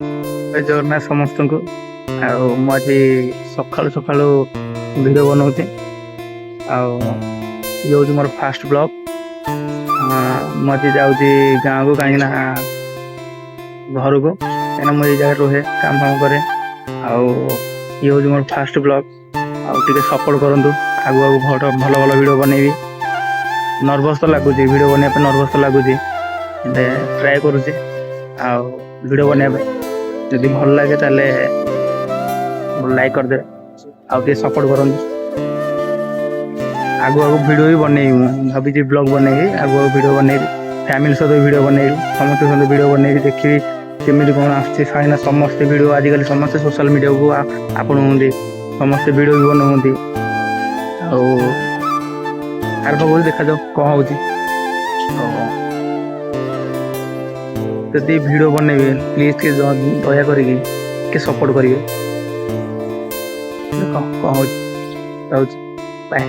ଜୟ ଜଗନ୍ନାଥ ସମସ୍ତଙ୍କୁ। ଆଉ ମୁଁ ଆଜି ସକାଳୁ ସକାଳୁ ଭିଡ଼ିଓ ବନାଉଛି। ଆଉ ଇଏ ହେଉଛି ମୋର ଫାଷ୍ଟ ବ୍ଲଗ୍। ମୁଁ ଆଜି ଯାଉଛି ଗାଁକୁ, କାହିଁକିନା ଘରକୁ, କାହିଁକିନା ମୁଁ ଏଇ ଜାଗାରେ ରୁହେ, କାମ ଫାମ କରେ। ଆଉ ଇଏ ହେଉଛି ମୋର ଫାଷ୍ଟ ବ୍ଲଗ୍। ଆଉ ଟିକେ ସପୋର୍ଟ କରନ୍ତୁ, ଆଗକୁ ଭଲ ଭଲ ଭିଡ଼ିଓ ବନେଇବି। ନର୍ଭସ୍ ତ ଲାଗୁଛି, ଭିଡ଼ିଓ ବନେଇବା ପାଇଁ ନର୍ଭସ୍ ତ ଲାଗୁଛି, ହେଲେ ଟ୍ରାଏ କରୁଛି ଆଉ ଭିଡ଼ିଓ ବନେଇବା ପାଇଁ। ଯଦି ଭଲ ଲାଗେ ତାହେଲେ ଲାଇକ୍ କରିଦେବେ, ଆଉ ଟିକେ ସପୋର୍ଟ କରନ୍ତୁ। ଆଗକୁ ଭିଡ଼ିଓ ବି ବନେଇବି, ମୁଁ ଭାବିଛି ବ୍ଲଗ୍ ବନେଇବି, ଆଗକୁ ଭିଡ଼ିଓ ବନେଇବି, ଫ୍ୟାମିଲି ସହିତ ଭିଡ଼ିଓ ବନେଇବି, ସମସ୍ତଙ୍କ ସହିତ ଭିଡ଼ିଓ ବନେଇବି, ଦେଖିବି କେମିତି କ'ଣ ଆସୁଛି। କାହିଁକିନା ସମସ୍ତେ ଭିଡ଼ିଓ ଆଜିକାଲି ସମସ୍ତେ ସୋସିଆଲ୍ ମିଡ଼ିଆକୁ ଆପଣଉଛନ୍ତି, ସମସ୍ତେ ଭିଡ଼ିଓ ବି ବନାଉଛନ୍ତି। ଆଉ ଆରମ୍ଭ କରି ଦେଖାଯାଉ କ'ଣ ହେଉଛି। ଯଦି ଭିଡ଼ିଓ ବନେଇବେ ପ୍ଲିଜ୍ ଟିକେ ଦୟା କରିକି ଟିକେ ସପୋର୍ଟ କରିବେ। ଦେଖ କ'ଣ ହେଉଛି। ରହୁଛି, ବାଏ।